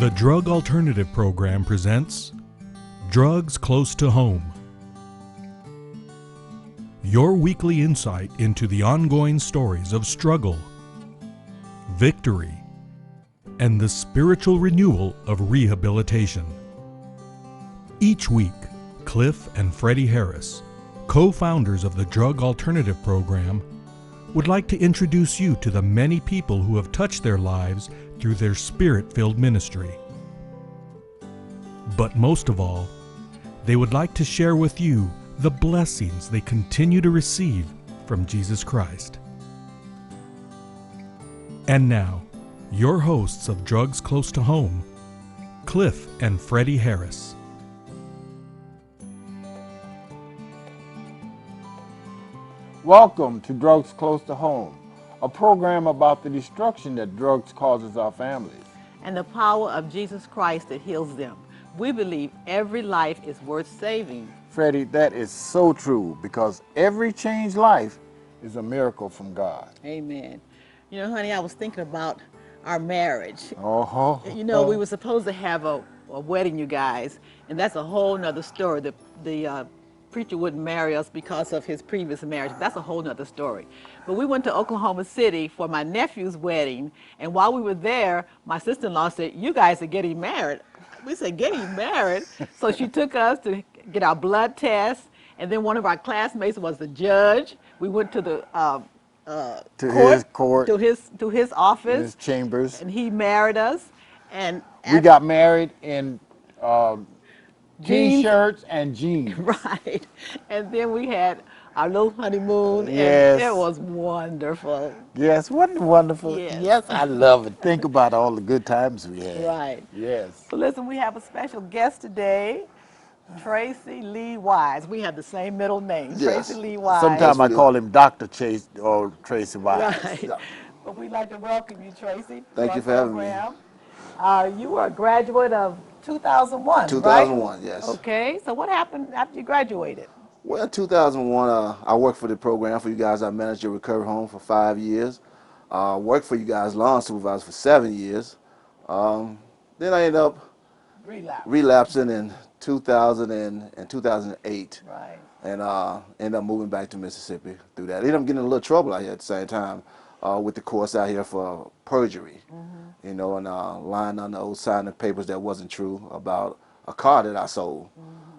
The Drug Alternative Program presents Drugs Close to Home. Your weekly insight into the ongoing stories of struggle, victory, and the spiritual renewal of rehabilitation. Each week, Cliff and Freddie Harris, co-founders of the Drug Alternative Program, would like to introduce you to the many people who have touched their lives through their spirit-filled ministry. But most of all, they would like to share with you the blessings they continue to receive from Jesus Christ. And now, your hosts of Drugs Close to Home, Cliff and Freddie Harris. Welcome to Drugs Close to Home, a program about the destruction that drugs causes our families. And the power of Jesus Christ that heals them. We believe every life is worth saving. Freddie, that is so true because every changed life is a miracle from God. Amen. You know, honey, I was thinking about our marriage. We were supposed to have a wedding, you guys, and that's a whole nother story. The preacher wouldn't marry us because of his previous marriage. That's a whole nother story. But we went to Oklahoma City for my nephew's wedding, and while we were there, my sister-in-law said, "You guys are getting married." We said, "Getting married?" So she took us to get our blood test, and then one of our classmates was the judge. We went to the his court, to his office, his chambers, and he married us. And we got married in T-shirts and jeans. Right. And then we had our little honeymoon, Yes. and it was wonderful. Yes, wasn't it wonderful? Yes. I love it. Think about all the good times we had. Right. Yes. So listen, we have a special guest today, Tracy Lee Wise. We have the same middle name, Yes. Tracy Lee Wise. Sometimes I call him Dr. Chase or Tracy Wise. Right. Yeah. But we'd like to welcome you, Tracy. Thank you for having me. You were a graduate of 2001, 2001, right? yes. Okay, so what happened after you graduated? Well, in 2001, I worked for the program for you guys. I managed your recovery home for 5 years. Worked for you guys, lawn supervisor, for 7 years. Then I ended up relapsing in 2000 and 2008. Right. And ended up moving back to Mississippi through that. Ended up getting in a little trouble out here at the same time with the courts out here for perjury. You know, and lying on the old signing papers that wasn't true about a car that I sold.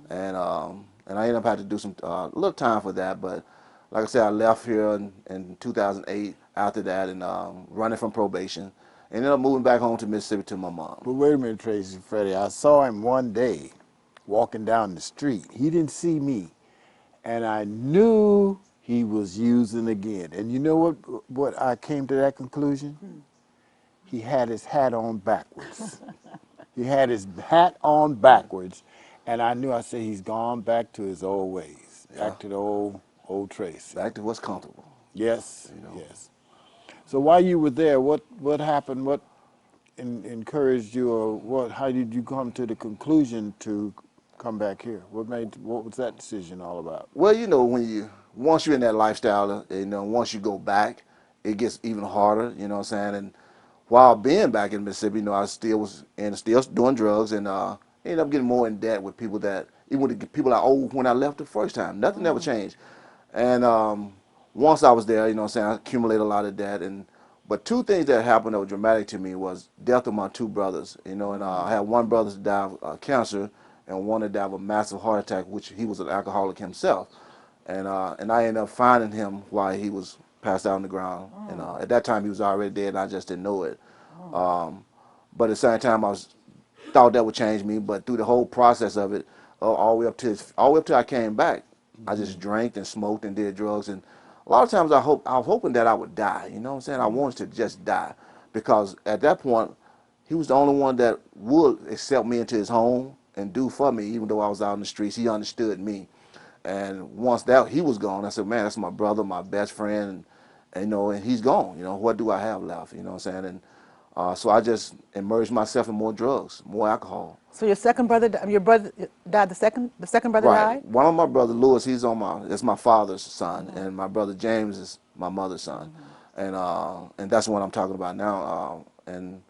And I ended up having to do some little time for that. But like I said, I left here in 2008 after that and running from probation. Ended up moving back home to Mississippi to my mom. But wait a minute, Tracy, Freddie. I saw him one day walking down the street. He didn't see me. And I knew he was using again. And you know what I came to that conclusion? He had his hat on backwards. He had his hat on backwards. And I knew, I said, he's gone back to his old ways, back to the old Tracy. Back to what's comfortable. Yes, yes. So while you were there, what happened? What encouraged you, or how did you come to the conclusion to come back here? What was that decision all about? Well, you know, once you're in that lifestyle, once you go back, it gets even harder, you know what I'm saying? And while being back in Mississippi, I still was still doing drugs and ended up getting more in debt with people even with the people I owed when I left the first time. Nothing ever changed. And once I was there, I accumulated a lot of debt. But two things that happened that were dramatic to me was death of my two brothers, and I had one brother that died of cancer and one that died of a massive heart attack, which he was an alcoholic himself. And I ended up finding him while he was passed out on the ground. And at that time, he was already dead, and I just didn't know it. But at the same time, I thought that would change me. But through the whole process of it, all the way up till I came back, I just drank and smoked and did drugs. And a lot of times I was hoping that I would die. You know what I'm saying? I wanted to just die because at that point, he was the only one that would accept me into his home and do for me, even though I was out in the streets. He understood me. And once he was gone, I said, man, that's my brother, my best friend, and he's gone. What do I have left? You know what I'm saying? And so I just immersed myself in more drugs, more alcohol. So your brother died, the second brother Right. died? One of my brother, Lewis, that's my father's son, and my brother James is my mother's son. And that's what I'm talking about now. And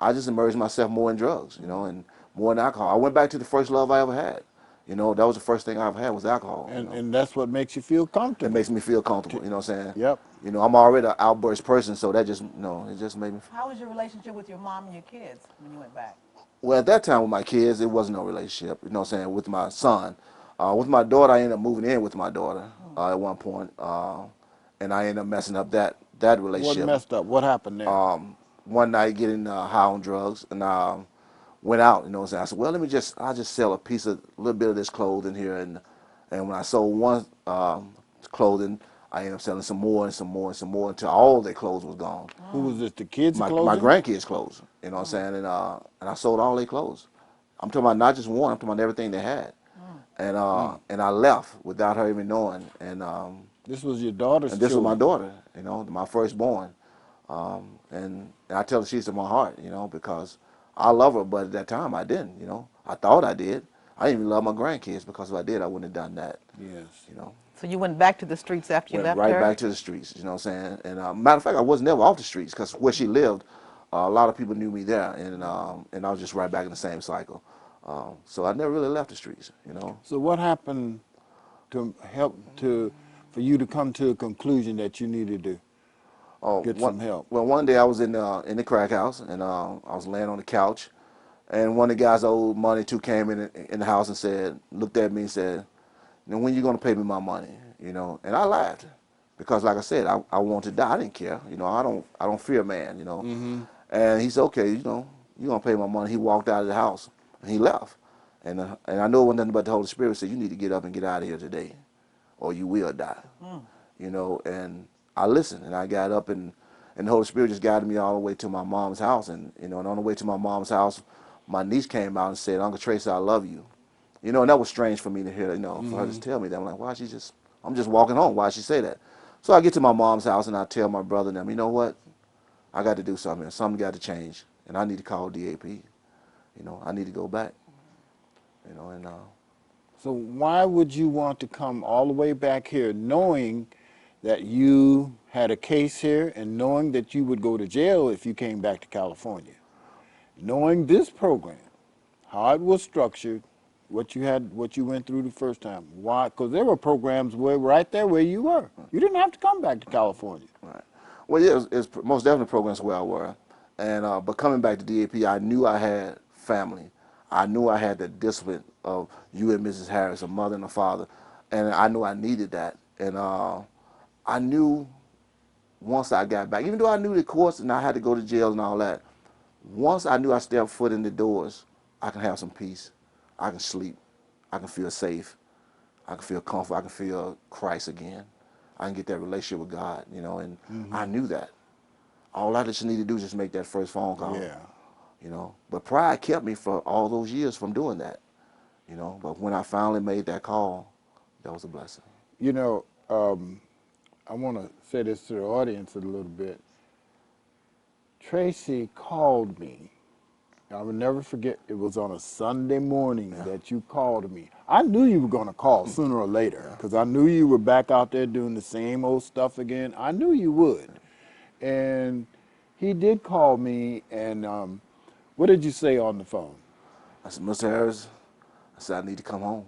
I just immersed myself more in drugs, you know, and more in alcohol. I went back to the first love I ever had. You know, that was the first thing I ever had was alcohol. And You know? and that's what makes you feel It comfortable. makes me feel comfortable, you know what I'm saying? Yep. You know, I'm already an outburst person, so that just, you know, it just made me. How was your relationship with your mom and your kids when you went back? Well, at that time with my kids, it wasn't no relationship, you know what I'm saying, with my son. With my daughter, I ended up moving in with my daughter at one point, and I ended up messing up that What relationship. messed up? What happened there? One night getting high on drugs, and went out, you know what I'm saying. I said, well, I'll just sell a little bit of this clothing here, and when I sold one clothing, I ended up selling some more and some more and some more until all their clothes was gone. Who was this? The kids' My clothing? grandkids' clothes, you know what I'm saying, and I sold all their clothes. I'm talking about not just one, I'm talking about everything they had, and I left without her even knowing, This was your daughter's and this was my children. daughter, you know, my firstborn. And I tell her she's in my heart, you know, because I love her, but at that time I didn't, you know. I thought I did. I didn't even love my grandkids because if I did, I wouldn't have done that, Yes. you know. So you went back to the streets after you Went left right her? back to the streets, you know what I'm saying. And matter of fact, I was never off the streets because where she lived, a lot of people knew me there, and I was just right back in the same cycle. So I never really left the streets, you know. So what happened to help for you to come to a conclusion that you needed to get some help? Well, one day I was in the crack house, and I was laying on the couch, and one of the guys I owed money to came in the house and said, looked at me and said, "Now when you gonna pay me my money?" You know, and I laughed because, like I said, I wanted to die. I didn't care, you know. I don't fear man, you know. And he said, "Okay, you know, you gonna pay my money." He walked out of the house and he left, and I know it wasn't nothing but the Holy Spirit said, "You need to get up and get out of here today, or you will die." You know, and I listened and I got up and the Holy Spirit just guided me all the way to my mom's house, and you know, and on the way to my mom's house, my niece came out and said, "Uncle Tracy, I love you." You know, and that was strange for me to hear, you know, for her to tell me that. I'm like, why she just, I'm just walking home. Why she say that? So I get to my mom's house and I tell my brother and them, you know what? I got to do something here. Something got to change. And I need to call DAP. You know, I need to go back. You know, and So why would you want to come all the way back here knowing that you had a case here and knowing that you would go to jail if you came back to California? Knowing this program, how it was structured, what you went through the first time. Why? Because there were programs where right there where you were. You didn't have to come back to California. right. Well, yeah, it's most definitely programs where I were. And but coming back to DAP, I knew I had family. I knew I had the discipline of you and Mrs. Harris, a mother and a father, and I knew I needed that. And I knew once I got back, even though I knew the course and I had to go to jail and all that, once I knew I stepped foot in the doors, I can have some peace. I can sleep. I can feel safe. I can feel comfort. I can feel Christ again. I can get that relationship with God, you know, and I knew that. All I just need to do is just make that first phone call, Yeah. you know. But pride kept me for all those years from doing that, you know. But when I finally made that call, that was a blessing. You know, I want to say this to the audience a little bit. Tracy called me. I will never forget, it was on a Sunday morning that you called me. I knew you were going to call sooner or later because I knew you were back out there doing the same old stuff again. I knew you would. And he did call me, and what did you say on the phone? I said, Mr. Harris, I said, I need to come home.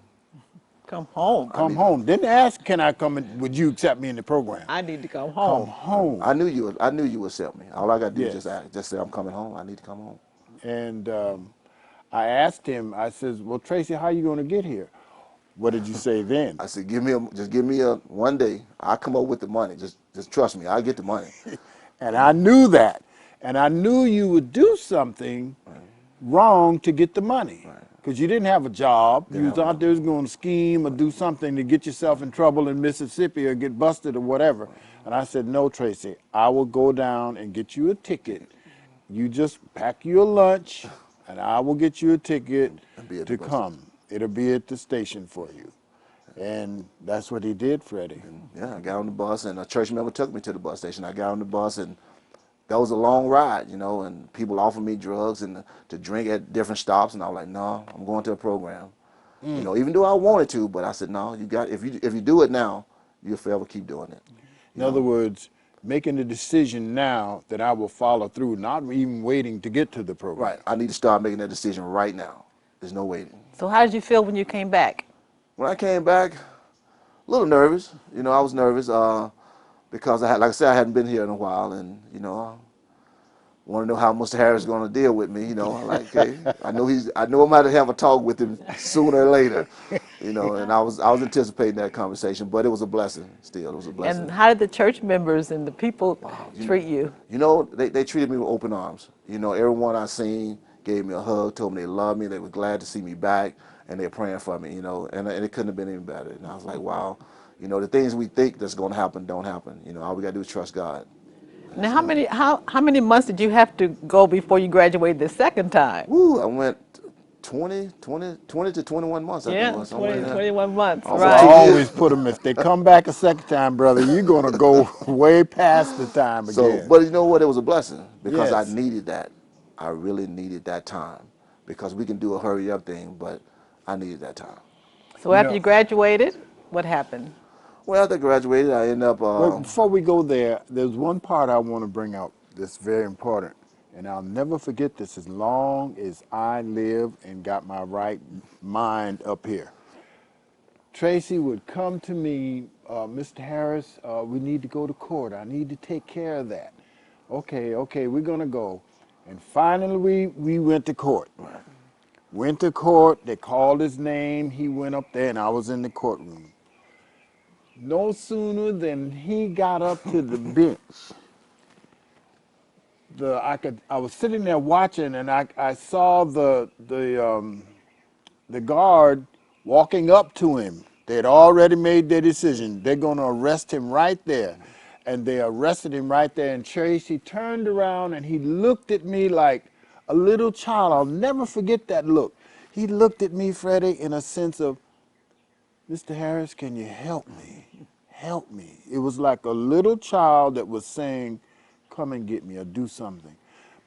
Come home. Come home. Didn't ask, can I come and would you accept me in the program? I need to come Come home. home. I knew you would accept me. All I got to do is Yes. just say, I'm coming home. I need to come home. And I asked him, I says, well, Tracy, how you going to get here? What did you say then? I said, just give me a one day. I'll come up with the money. Just trust me. I'll get the money. And I knew that. And I knew you would do something wrong to get the money. Because you didn't have a job. You was out there going to scheme or do something to get yourself in trouble in Mississippi or get busted or whatever. And I said, no, Tracy, I will go down and get you a ticket. You just pack your lunch, and I will get you a ticket to come. It'll be at the station for you. And that's what he did, Freddie. Yeah, I got on the bus, and a church member took me to the bus station. I got on the bus, and that was a long ride, you know, and people offered me drugs and to drink at different stops, and I was like, no, I'm going to a program. You know, even though I wanted to, but I said, no, you got if you do it now, you'll forever keep doing it. In other words, making the decision now that I will follow through, not even waiting to get to the program. Right. I need to start making that decision right now. There's no waiting. So how did you feel when you came back? When I came back, a little nervous. You know, I was nervous because I had, like I said, I hadn't been here in a while, and you know, I want to know how Mr. Harris is going to deal with me. You know, like, hey, I know I'm going to have a talk with him sooner or later. You know, and I was anticipating that conversation, but it was a blessing. Still, it was a blessing. And how did the church members and the people treat you? You know, they treated me with open arms. You know, everyone I seen gave me a hug, told me they loved me, they were glad to see me back, and they're praying for me, you know, and it couldn't have been any better. And I was like, wow, you know, the things we think that's going to happen don't happen. You know, all we got to do is trust God. Now, how many months did you have to go before you graduated the second time? Woo, I went 20 to 21 months, I think it was. 20, 21 months, So right. I always put them, if they come back a second time, brother, you're going to go way past the time again. But you know what? It was a blessing because Yes. I needed that. I really needed that time because we can do a hurry up thing, but I needed that time. So after you graduated, what happened? Well, after I graduated, I ended up. Well, before we go there, there's one part I want to bring out that's very important. And I'll never forget this as long as I live and got my right mind up here. Tracy would come to me, Mr. Harris, we need to go to court. I need to take care of that. Okay, we're going to go. And finally, we went to court. Went to court, they called his name, he went up there, and I was in the courtroom. No sooner than he got up to the bench, I was sitting there watching, and I saw the guard walking up to him. They had already made their decision. They're going to arrest him right there. And they arrested him right there. And Tracy turned around and he looked at me like a little child. I'll never forget that look. He looked at me, Freddie, in a sense of, Mr. Harris, can you help me? Help me. It was like a little child that was saying, come and get me or do something.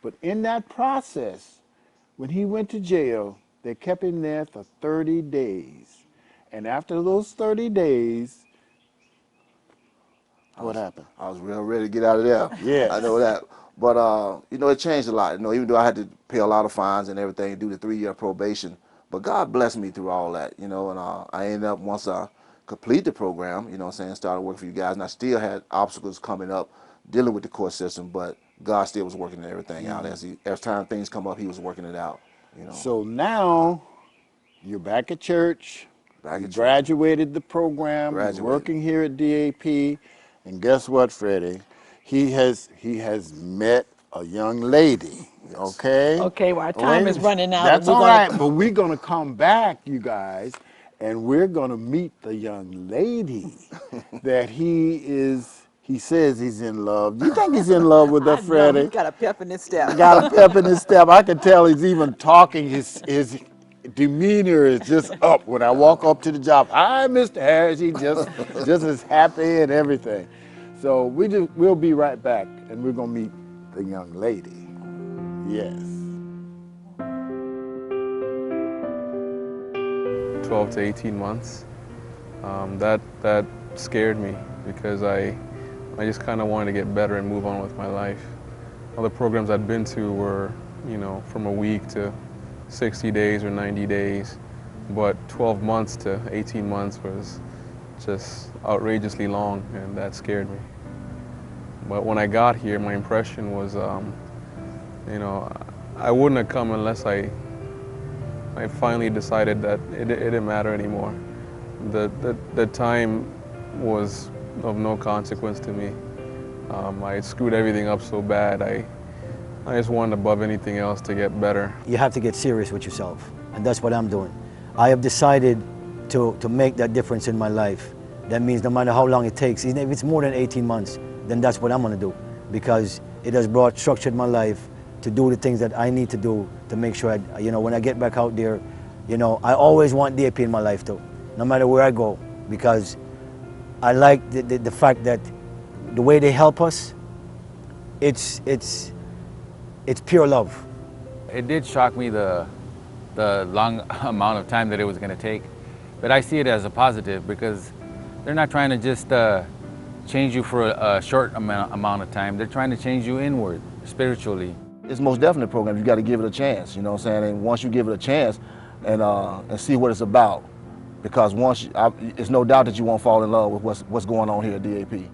But in that process, when he went to jail, they kept him there for 30 days. And after those 30 days, what happened? I was real ready to get out of there. Yes. I know that. But, you know, it changed a lot. You know, even though I had to pay a lot of fines and everything, do the 3-year probation, but God blessed me through all that, you know, and I ended up, once I complete the program, you know what I'm saying, started working for you guys, and I still had obstacles coming up dealing with the court system, but God still was working everything out. As time things come up, he was working it out, you know. So now you're back at church, Back you at church. graduated the program, you're working here at DAP, and guess what, Freddie? He has met a young lady, okay? Okay, well, our time is running out. That's We're all gonna- right, but we're going to come back, you guys, and we're going to meet the young lady that he says he's in love. Do you think he's in love with her, I know, Freddie? he's got a pep in his step. Got a pep in his step. I can tell he's even talking. His demeanor is just up when I walk up to the job. Hi, Mr. Harris. He just as happy and everything. So we'll be right back, and we're gonna meet the young lady. Yes. 12 to 18 months. That scared me because I just kind of wanted to get better and move on with my life. All the programs I'd been to were, you know, from a week to 60 days or 90 days, but 12 months to 18 months was just outrageously long, and that scared me. But when I got here, my impression was, you know, I wouldn't have come unless I finally decided that it didn't matter anymore. The time was of no consequence to me. I screwed everything up so bad. I just wanted above anything else to get better. You have to get serious with yourself, and that's what I'm doing. I have decided to make that difference in my life. That means no matter how long it takes, even if it's more than 18 months, then that's what I'm gonna do, because it has brought structure in my life to do the things that I need to do to make sure, you know, when I get back out there, you know, I always want DAP in my life too, no matter where I go, because I like the fact that the way they help us, it's pure love. It did shock me the long amount of time that it was going to take, but I see it as a positive because they're not trying to just change you for a short amount of time. They're trying to change you inward, spiritually. It's most definitely a program. You got to give it a chance, you know what I'm saying? And once you give it a chance and see what it's about, because it's no doubt that you won't fall in love with what's going on here at DAP.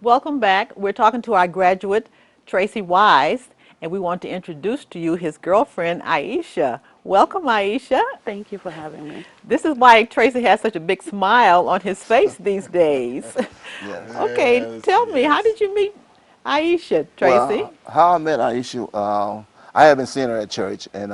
Welcome back. We're talking to our graduate, Tracy Wise, and we want to introduce to you his girlfriend, Aisha. Welcome, Aisha. Thank you for having me. This is why Tracy has such a big smile on his face these days. Yes. Okay, Yes, tell me, how did you meet Aisha, Tracy? Well, how I met Aisha, I had been seeing her at church, and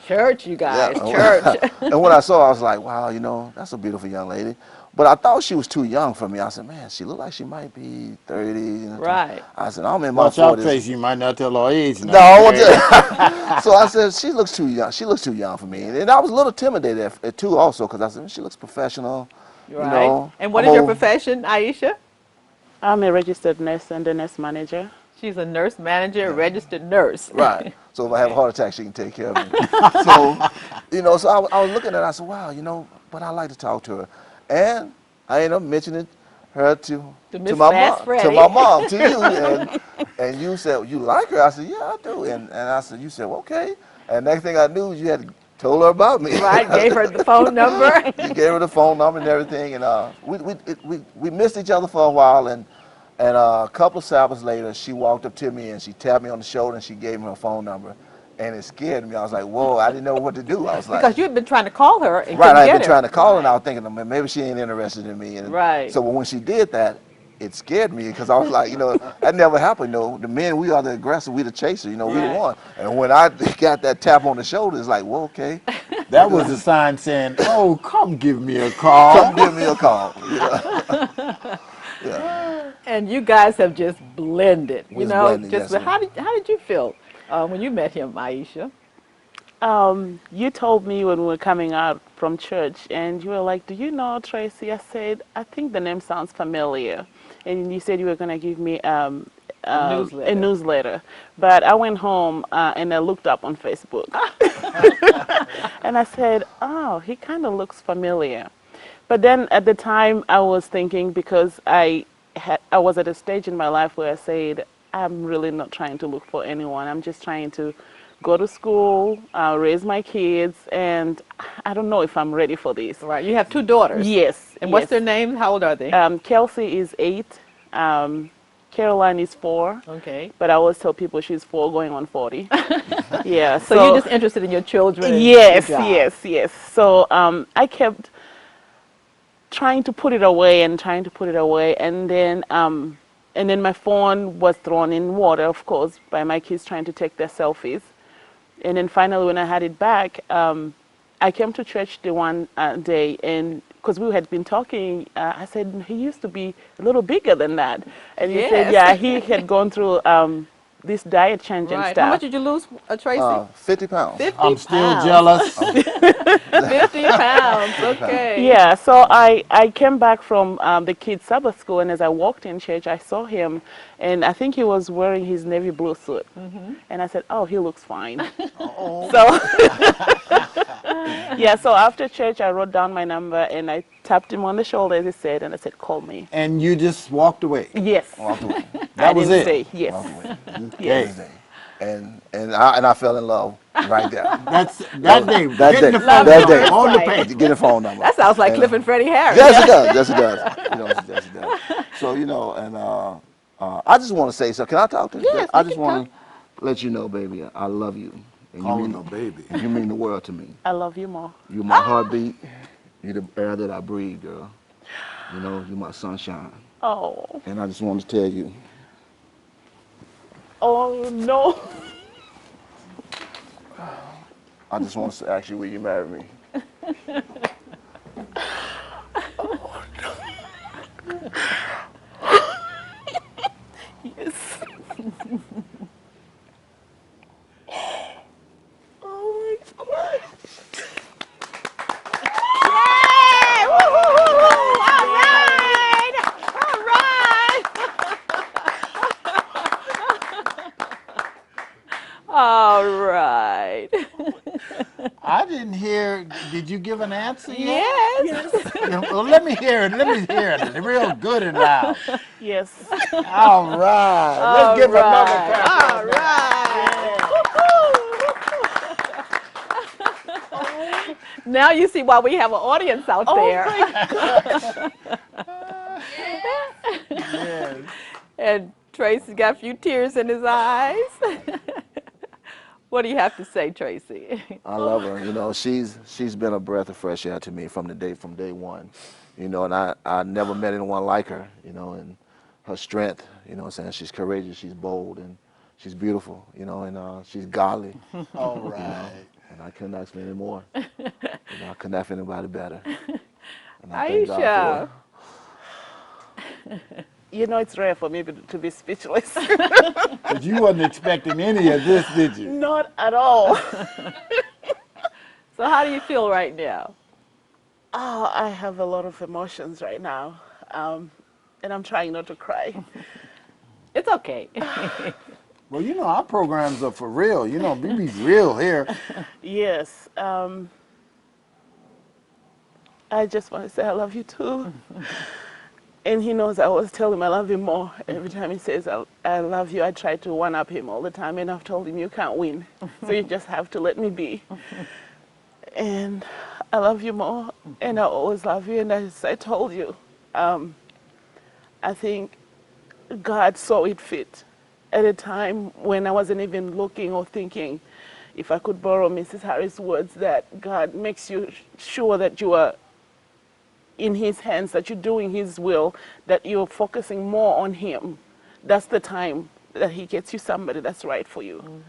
Church, you guys, yeah, church. and when I saw her, I was like, wow, you know, that's a beautiful young lady. But I thought she was too young for me. I said, man, she looked like she might be 30. You know, Right. I said, I'm in my Watch 40s. out, Tracy. You might not tell our age now. No, I won't tell. So I said, she looks too young. She looks too young for me. And I was a little intimidated too also, because I said, she looks professional. Right. You know, And what I'm is your old. profession, Aisha? I'm a registered nurse and a nurse manager. She's a nurse manager, a registered nurse. Right. So if I have a heart attack, she can take care of me. So, you know, so I was looking at her, I said, wow, you know, but I like to talk to her. And I ended up mentioning her to Miss my Fast mom, Freddy. to my mom, to you. And you said, you like her? I said, yeah, I do. And I said, you said, well, okay. And next thing I knew, you had told her about me. Right, gave her the phone number. You gave her the phone number and everything. And we missed each other for a while. And a couple of Sabbaths later, she walked up to me and she tapped me on the shoulder and she gave me her phone number. And it scared me. I was like, whoa, I didn't know what to do. I was like, Because you had been trying to call her and right, couldn't I had get been her. trying to call her and I was thinking, "Man, maybe she ain't interested in me." And Right. so when she did that, it scared me because I was like, you know, that never happened. You know, the men, we are the aggressor, we the chaser. You know, we the Right. one. And when I got that tap on the shoulder, it's like, well, okay. That was a sign saying, "Oh, come give me a call." Come give me a call. Yeah. Yeah. And you guys have just blended. We You just know, blended, just yes, how did you feel when you met him, Aisha? You told me when we were coming out from church, and you were like, do you know Tracy? I said, I think the name sounds familiar. And you said you were going to give me newsletter. a newsletter. But I went home and I looked up on Facebook. And I said, oh, he kind of looks familiar. But then at the time I was thinking, because I was at a stage in my life where I said, I'm really not trying to look for anyone. I'm just trying to go to school, raise my kids, and I don't know if I'm ready for this. Right. You have two daughters. Yes. And what's yes. their names? How old are they? Kelsey is 8. Caroline is 4. Okay. But I always tell people she's 4 going on 40. Yeah. So you're just interested in your children. And Yes, your job. yes. So I kept trying to put it away and trying to put it away, and then my phone was thrown in water, of course, by my kids trying to take their selfies. And then finally, when I had it back, I came to church the one day, and because we had been talking, I said, he used to be a little bigger than that. And he said, Yes. yeah, he had gone through this diet change and Right. stuff. How much did you lose, Tracy? 50 pounds. 50 I'm still pounds. jealous. 50 pounds. Okay. Yeah, so I came back from the kids' Sabbath school, and as I walked in church, I saw him, and I think he was wearing his navy blue suit. And I said, oh, he looks fine. So, yeah, so after church, I wrote down my number, and I tapped him on the shoulder, as he said, and I said, call me. And you just walked away. Yes. Walked away. That I was didn't it. say yes. Walked away. Yes. And I fell in love right there. That's that day. That Getting day. the phone That number day. on the Right. page. Get a phone number. That sounds like And, Cliff and Freddie Harris. Yes, it does. Yes, it does. You know, yes, it does. So, you know, and I just want to say, so can I talk to you? Yes, I you just can want to let you know, baby, I love you. And Call you him mean, a baby. you mean the world to me. I love you more. You're my heartbeat. You're the air that I breathe, girl. You know, you're my sunshine. Oh. And I just want to tell you, Oh, no. I just want to ask you, will you marry me? Yes. Oh, my God. Yay! Woo, woo, woo, woo. All right. All right. All right. I didn't hear. Did you give an answer yet? Yes. Well, let me hear it. Let me hear it. Real good and loud. Yes. All right. Let's give another clap. All right. Now you see why we have an audience out there. Yes. And Tracy's got a few tears in his eyes. What do you have to say, Tracy? I love her. You know, she's been a breath of fresh air to me from day one. You know, and I never met anyone like her. You know, and her strength. You know, what I'm saying, she's courageous, she's bold, and she's beautiful. You know, and she's godly. All right. You know, and I couldn't ask for any more. You know, I couldn't ask anybody better. And I thank God Aisha. for her. You know, it's rare for me to be speechless. But you wasn't expecting any of this, did you? Not at all. So how do you feel right now? Oh, I have a lot of emotions right now. And I'm trying not to cry. It's okay. Well, you know, our programs are for real. You know, we be real here. Yes. I just want to say I love you too. And he knows I always tell him I love him more. Every time he says I love you, I try to one-up him all the time. And I've told him you can't win. So you just have to let me be. And I love you more. And I always love you. And as I told you, I think God saw it fit at a time when I wasn't even looking or thinking, if I could borrow Mrs. Harris' words, that God makes you sure that you are in his hands, that you're doing his will, that you're focusing more on him. That's the time that he gets you somebody that's right for you.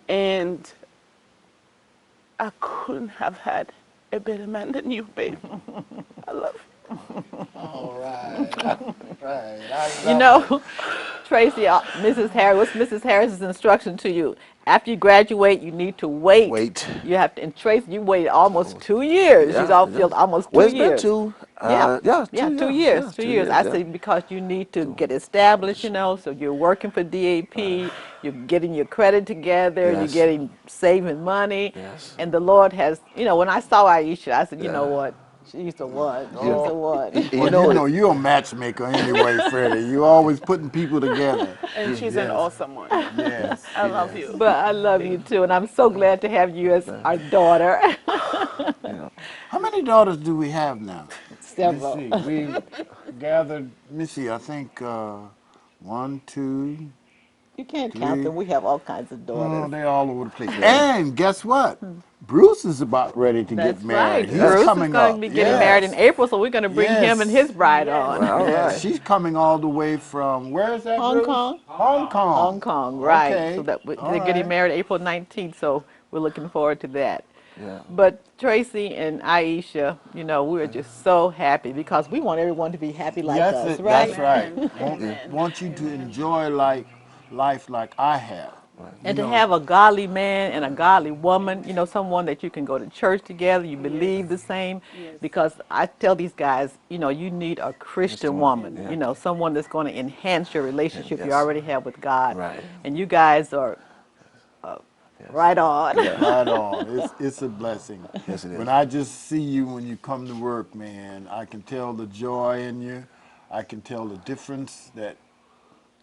And I couldn't have had a better man than you, babe. I love you. All right. Right. You know, Tracy, Mrs. Harris, what's Mrs. Harris's instruction to you? After you graduate, you need to wait. Wait. You have to, and Tracy, you waited almost 2 years. Yeah, She's all yeah. filled almost 2 Well, it's years. been two. Yeah, Yeah, 2 years. Yeah, 2 years. I yeah. say because you need to get established, you know, so you're working for DAP, you're getting your credit together, you're Yes. getting saving money. Yes. And the Lord has, you know, when I saw Aisha, I said, you know Yeah. what? She's the one. She's Yeah. the one. Well, you know, you're a matchmaker anyway, Freddie. You're always putting people together. And she's an awesome one. Yes. I love you. But I love you too, and I'm so glad to have you as our daughter. How many daughters do we have now? Several. Let me see. We gathered, let me see, I think 1, 2, You can't count them. We have all kinds of oh, daughters. they're all over the place. And guess what? Bruce is about ready to That's get married. right. He's Bruce is coming going up. to be getting Yes. married in April, so we're going to bring him and his bride on. All Yeah, right. she's coming all the way from, where is that, Hong Bruce? Kong. Hong Kong. Hong Kong, right. Okay. So that All they're getting right. married April 19th, so we're looking forward to that. Yeah. But Tracy and Aisha, you know, we're just so happy because we want everyone to be happy like us, right? That's right. Want you to enjoy life like I have. And to have a godly man and a godly woman, you know, someone that you can go to church together, you believe the same. Because I tell these guys, you know, you need a Christian woman, you know, someone that's going to enhance your relationship you already have with God. Right. And you guys are right on. Right on. It's a blessing. Yes, it is. When I just see you when you come to work, man, I can tell the joy in you. I can tell the difference that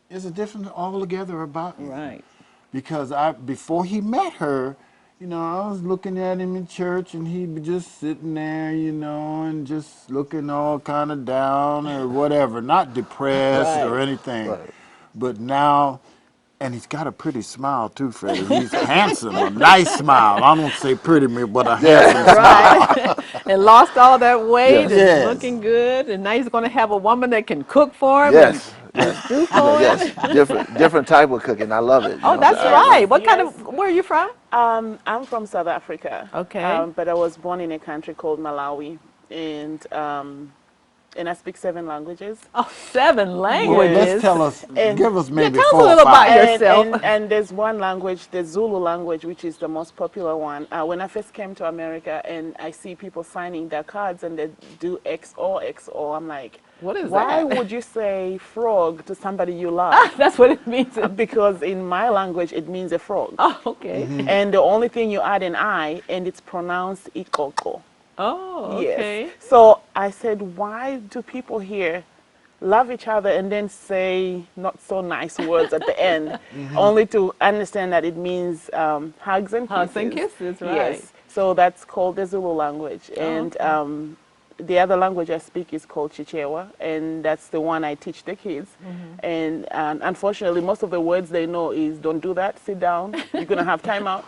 is a difference altogether about you. Right. Because before he met her, you know, I was looking at him in church and he'd be just sitting there, you know, and just looking all kind of down or whatever, not depressed or anything. Right. But now, and he's got a pretty smile too, Freddie. He's handsome, a nice smile. I don't say pretty, but a handsome smile. Right. And lost all that weight and Yes. looking good. And now he's going to have a woman that can cook for him Yes. and Yes. do for him. Yes. Different type of cooking. I love it. Oh, that's right. What kind of, where are you from? I'm from South Africa. Okay. But I was born in a country called Malawi. And and I speak 7 languages. Oh, 7 Well, languages. let's tell us, And- give us maybe tell us a 4 or little 5. about yourself. And there's one language, the Zulu language, which is the most popular one. When I first came to America and I see people signing their cards and they do XO, I'm like, What is why that? would you say frog to somebody you love? That's what it means. Because in my language, it means a frog. Oh, okay. And the only thing you add an I, and it's pronounced ikoko. Oh, Yes. okay. So I said, why do people here love each other and then say not so nice words at the end, only to understand that it means hugs and kisses? Hugs and kisses, right. Yes. So that's called the Zulu language. And the other language I speak is called Chichewa, and that's the one I teach the kids. And unfortunately, most of the words they know is don't do that, sit down, you're going to have time out.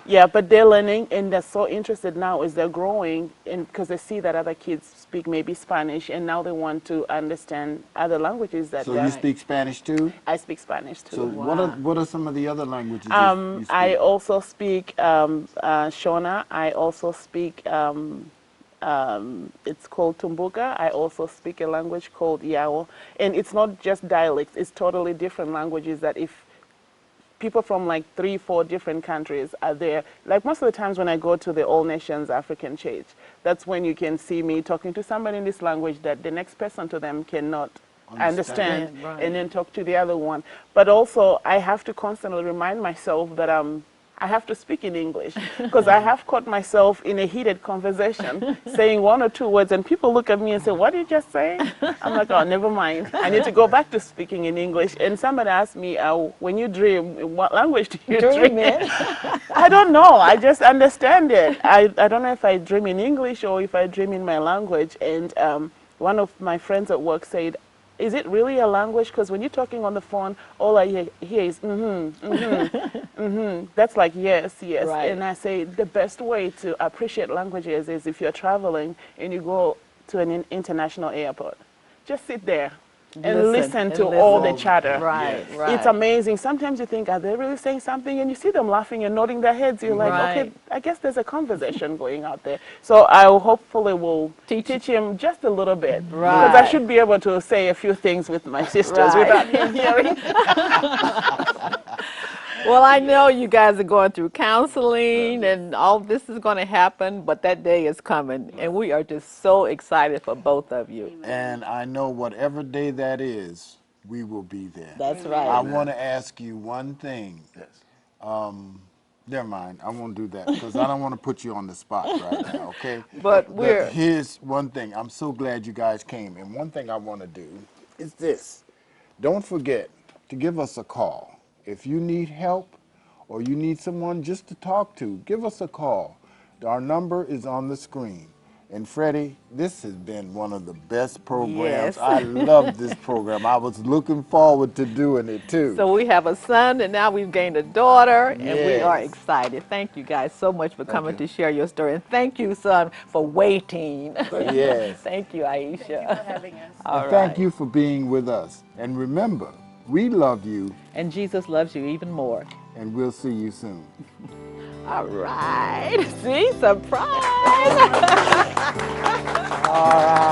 Yeah, but they're learning, and they're so interested now as they're growing, and because they see that other kids speak maybe Spanish, and now they want to understand other languages that So you speak Spanish too? I speak Spanish too. So what are some of the other languages you speak? I also speak Shona. I also speak, it's called Tumbuka. I also speak a language called Yao. And it's not just dialects, it's totally different languages that if people from like 3-4 different countries are there. Like most of the times when I go to the All Nations African Church, that's when you can see me talking to somebody in this language that the next person to them cannot understand Right. and then talk to the other one. But also I have to constantly remind myself that I have to speak in English because I have caught myself in a heated conversation saying 1 or 2 words and people look at me and say, what did you just say? I'm like, oh, never mind. I need to go back to speaking in English. And somebody asked me, when you dream, in what language do you dream in? I don't know. I just understand it. I don't know if I dream in English or if I dream in my language. And one of my friends at work said, is it really a language? Because when you're talking on the phone, all I hear is That's like yes, yes. Right. And I say the best way to appreciate languages is if you're traveling and you go to an international airport, just sit there and listen to all the chatter. Right, right. It's amazing. Sometimes you think, are they really saying something? And you see them laughing and nodding their heads. You're like, Right. okay, I guess there's a conversation going out there. So I hopefully will teach him just a little bit. Right. Because I should be able to say a few things with my sisters Right. without him hearing. Well, I know you guys are going through counseling and all this is going to happen, but that day is coming. And we are just so excited for both of you. And I know whatever day that is, we will be there. That's right. I want to ask you one thing. Never mind, I won't do that because I don't want to put you on the spot right now, okay? But we're... Here's one thing. I'm so glad you guys came. And one thing I want to do is this. Don't forget to give us a call. If you need help or you need someone just to talk to, give us a call. Our number is on the screen. And Freddie, this has been one of the best programs. Yes. I love this program. I was looking forward to doing it too. So we have a son and now we've gained a daughter and we are Yes. excited. Thank you guys so much for coming to share your story. And thank you, son, for waiting. Yes. Thank you, Aisha. Thank you for having us. All And thank right. you for being with us. And remember, we love you And Jesus loves you even more. and we'll see you soon. All right. See, surprise. All right.